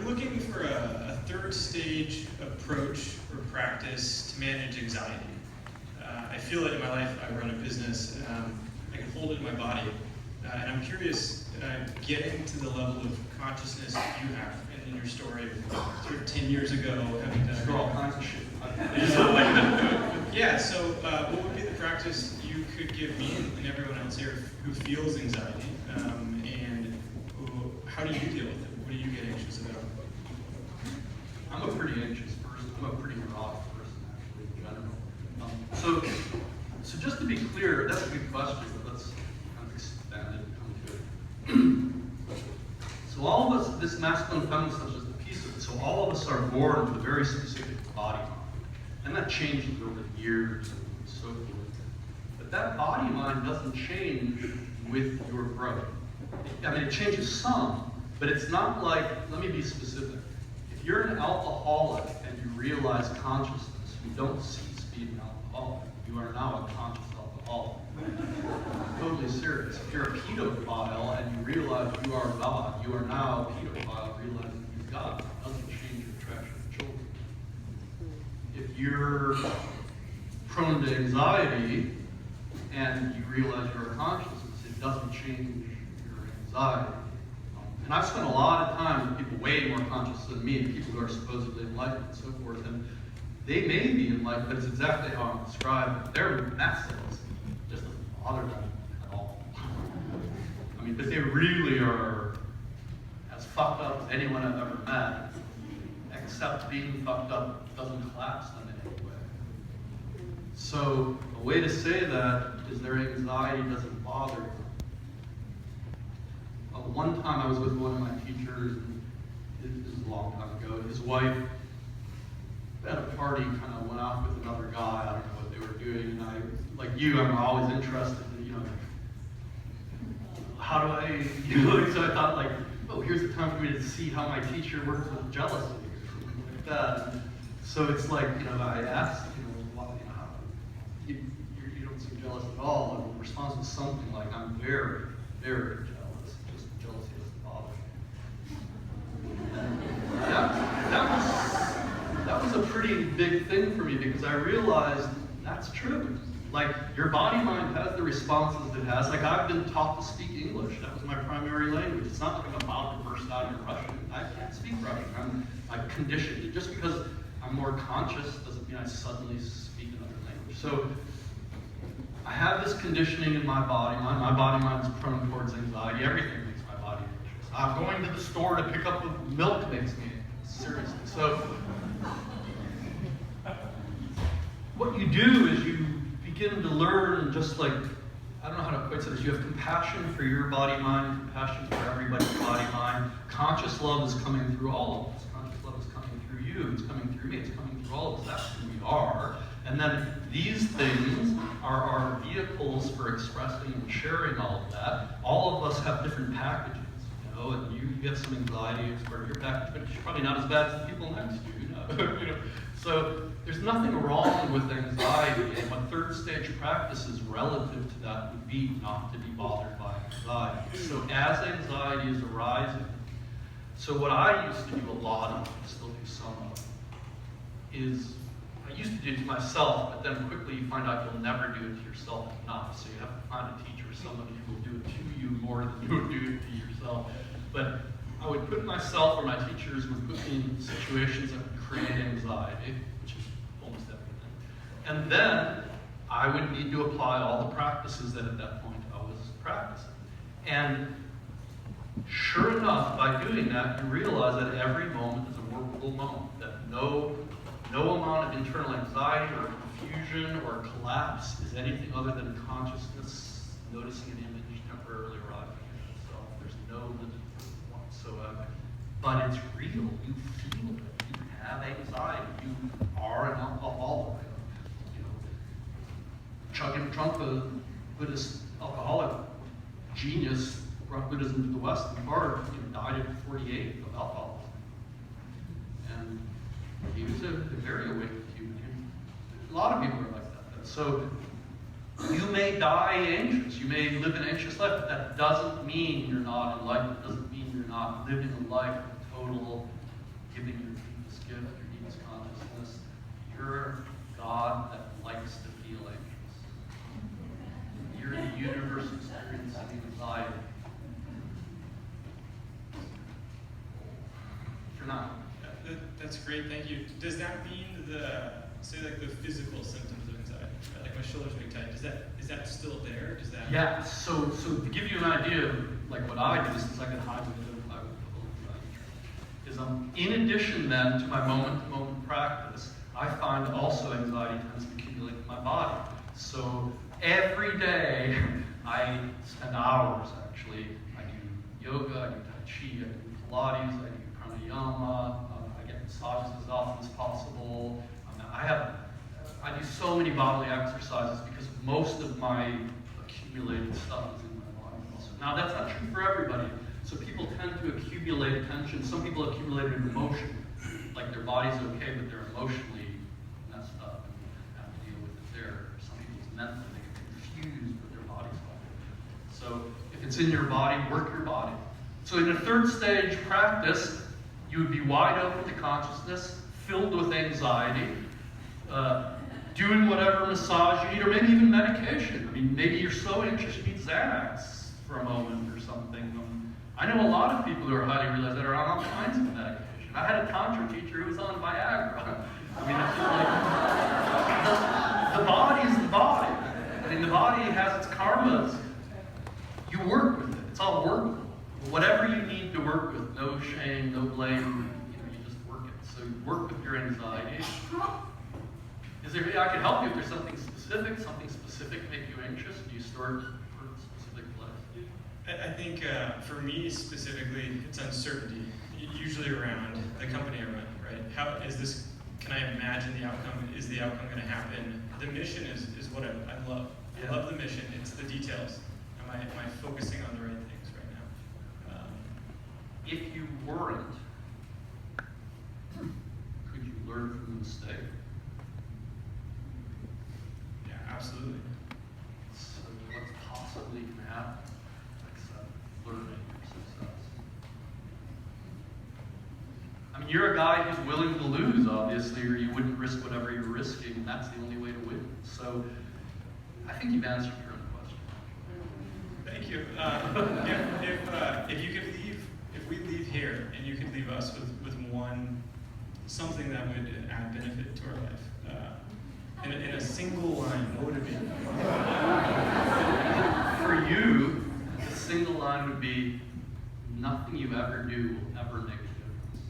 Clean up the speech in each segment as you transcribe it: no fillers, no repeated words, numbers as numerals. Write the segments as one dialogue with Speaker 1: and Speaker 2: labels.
Speaker 1: looking for a third stage approach or practice to manage anxiety. I feel that in my life I run a business, I can hold it in my body, and I'm curious, getting to the level of consciousness you have in your story, sort of 10 years ago, having done
Speaker 2: all kinds of shit.
Speaker 1: Yeah, so what would be the practice you could give me and everyone else here who feels anxiety, and how do you deal with it? What do you get anxious about?
Speaker 2: I'm a pretty anxious person. I'm a pretty neurotic person, actually, in general. So just to be clear, that's a good question, but let's kind of expand it and come to it. So all of us, this masculine feminine stuff is just a piece of it. So all of us are born with a very specific body mind. And that changes over the years and so forth. But that body mind doesn't change with your growth. I mean, it changes some, but it's not like, let me be specific. If you're an alcoholic and you realize consciousness, you don't cease being an alcoholic. You are now a conscious alcoholic. Totally serious. If you're a pedophile and you realize you are God, you are now a pedophile realizing you're God. It doesn't change your attraction to children. If you're prone to anxiety and you realize you're a consciousness, it doesn't change your anxiety. And I've spent a lot of time with people way more conscious than me, people who are supposedly enlightened and so forth, and they may be enlightened, but it's exactly how I'm described. Their message just doesn't bother them at all. I mean, but they really are as fucked up as anyone I've ever met, except being fucked up doesn't collapse them in any way. So a way to say that is their anxiety doesn't bother them. One time I was with one of my teachers, and this is a long time ago, his wife at a party kind of went off with another guy. I don't know what they were doing, and I, like you, I'm always interested in, how do I, so I thought like, oh, here's the time for me to see how my teacher works with jealousy or something like that. And so it's like, I asked, how, you don't seem jealous at all, and the response was something like, I'm very, very jealous. Jealousy doesn't bother me. That was a pretty big thing for me because I realized that's true. Like, your body mind has the responses it has. Like, I've been taught to speak English. That was my primary language. It's not like I'm about to burst out in Russian. I can't speak Russian. I'm conditioned. Just because I'm more conscious doesn't mean I suddenly speak another language. So I have this conditioning in my body mind. My body mind is prone towards anxiety. Everything makes my body anxious. I'm going to the store to pick up the milk makes me anxious. Seriously. So what you do is you begin to learn, just like, I don't know how to quite say this, you have compassion for your body mind, compassion for everybody's body mind. Conscious love is coming through all of us. Conscious love is coming through you. It's coming through me. It's coming through all of us. That's who we are. And then these things are our vehicles for expressing and sharing all of that. All of us have different packages, and you get some anxiety as part of your package, but it's probably not as bad as the people next to you. So there's nothing wrong with anxiety, and what third stage practices relative to that would be not to be bothered by anxiety. So as anxiety is arising, so what I used to do a lot of, still do some of, is I used to do it to myself, but then quickly you find out you'll never do it to yourself enough. So you have to find a teacher, somebody who will do it to you more than you would do it to yourself. But I would put myself, or my teachers would put me in situations that would create anxiety, which is almost everything. And then I would need to apply all the practices that at that point I was practicing. And sure enough, by doing that, you realize that every moment is a workable moment, that no amount of internal anxiety or confusion or collapse is anything other than consciousness noticing an image temporarily arriving in itself. There's no limit whatsoever. But it's real. You feel it. You have anxiety. You are an alcoholic. Chugging drunk, a Buddhist alcoholic genius brought Buddhism to the West in part, died at 48 of alcoholism. And he was a very awakened human being. A lot of people are like that. So you may die anxious. You may live an anxious life, but that doesn't mean you're not enlightened. It doesn't mean you're not living a life of total giving your deepest gift, your deepest consciousness. You're God that likes to feel anxious. You're the universe experiencing anxiety. For now.
Speaker 1: That's great, thank you. Does that mean say like the physical symptoms of anxiety, right? Like my shoulders being tight, is that still there? Does that?
Speaker 2: Yeah, so to give you an idea of like what I do, this is like a high level is in addition then to my moment-to-moment practice, I find also anxiety tends to accumulate in my body. So every day I spend hours actually. I do yoga, I do Tai Chi, I do Pilates, I do pranayama, I get massages as often as possible. I do so many bodily exercises because most of my accumulated stuff is in my body also. Now that's not true for everybody. So people tend to accumulate tension. Some people accumulate it in emotion, like their body's okay, but they're emotionally messed up and have to deal with it there. Some people it's mentally, they get confused, but their body's fine. So if it's in your body, work your body. So in a third stage practice, you would be wide open to consciousness, filled with anxiety, doing whatever massage you need, or maybe even medication. I mean, maybe you're so anxious you need Xanax for a moment or something. I know a lot of people who are highly realized that are on all kinds of medication. I had a Tantra teacher who was on Viagra. I mean, it's like, the body is the body. I mean, the body has its karmas. You work with it. It's all workable. Whatever you need to work with, no shame, no blame, you just work it. So you work with your anxiety. I can help you if there's something specific make you anxious. Do you start for a specific place?
Speaker 1: I think for me specifically, it's uncertainty, usually around the company I run, right? How is this, can I imagine the outcome? Is the outcome going to happen? The mission is what I love. I love the mission, it's the details. Am I focusing on the right things right now?
Speaker 2: If you weren't, could you learn from the mistake?
Speaker 1: Absolutely.
Speaker 2: So what's possibly can happen except learning your success? I mean, you're a guy who's willing to lose, obviously, or you wouldn't risk whatever you're risking, and that's the only way to win. So I think you've answered your own question.
Speaker 1: Thank you. If you could leave, if we leave here and you could leave us with something that would add benefit to our life, in a single line, what would it be?
Speaker 2: For you, the single line would be, nothing you ever do will ever make a difference.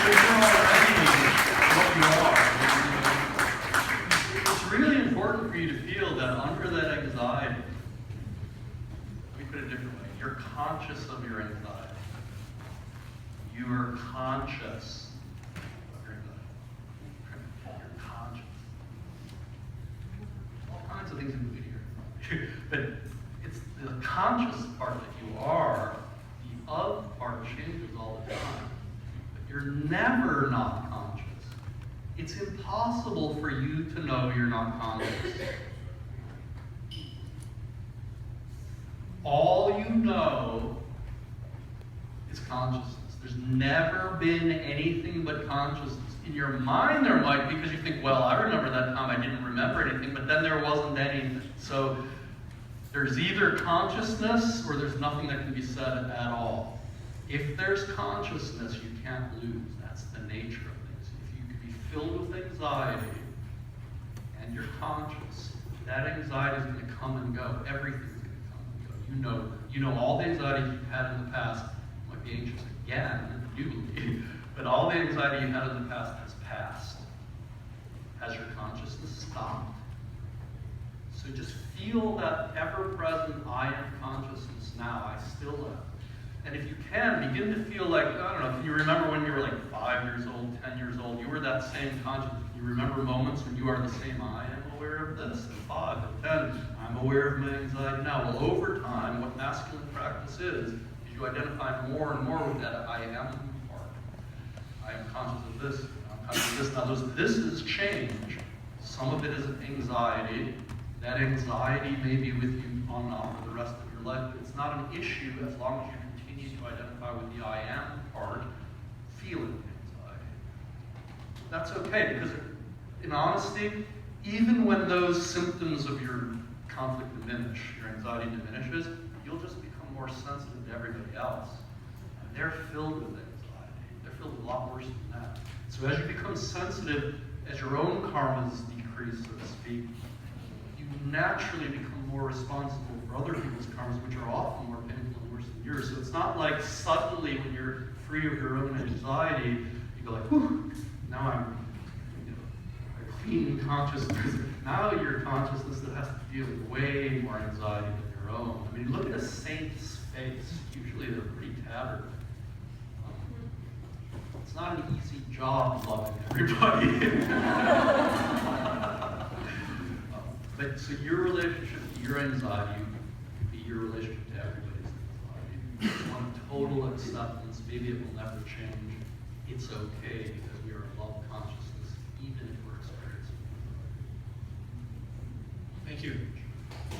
Speaker 2: You're already what you are. It's really important for you to feel that under that anxiety, let me put it a different way, you're conscious of your anxiety. You are conscious of your anxiety. You're conscious. All kinds of things included here. But it's the conscious part that you are. The of part changes all the time. But you're never not conscious. It's impossible for you to know you're not conscious. All you know is consciousness. There's never been anything but consciousness. In your mind there might be, because you think, well, I remember that time I didn't remember anything, but then there wasn't anything. So there's either consciousness or there's nothing that can be said at all. If there's consciousness, you can't lose. That's the nature of things. If you could be filled with anxiety and you're conscious, that anxiety is going to come and go. Everything's going to come and go. You know all the anxiety you've had in the past. You might be anxious again, newly, but all the anxiety you had in the past has passed. Has your consciousness stopped? So just feel that ever-present I am consciousness now. I still am. And if you can, begin to feel like, I don't know, can you remember when you were like 5 years old, 10 years old, you were that same consciousness. Can you remember moments when you are the same I am aware of this? At 5, at 10, I'm aware of my anxiety now. Well, over time, what masculine practice is you identify more and more with that I am part. I am conscious of this, I'm conscious of this. Now, this is change. Some of it is anxiety, That anxiety may be with you on and off for the rest of your life, but it's not an issue as long as you continue to identify with the I am part, feeling anxiety. That's okay, because in honesty, even when those symptoms of your conflict diminish, your anxiety diminishes, you'll just become more sensitive to everybody else. And they're filled with anxiety. They're filled with a lot worse than that. So as you become sensitive, as your own karmas decrease, so to speak, you naturally become more responsible for other people's karmas, which are often more painful and worse than yours. So it's not like suddenly when you're free of your own anxiety, you go like, whew, now I'm clean consciousness. Now your consciousness that has to deal with way more anxiety than your own. I mean, look at a saint's face. Usually they're pretty tattered. It's not an easy job loving everybody. But so your relationship to your anxiety could be your relationship to everybody's anxiety. You just want total acceptance. Maybe it will never change. It's okay because we are in love consciousness, even if we're experiencing
Speaker 1: Thank
Speaker 2: anxiety.
Speaker 1: you.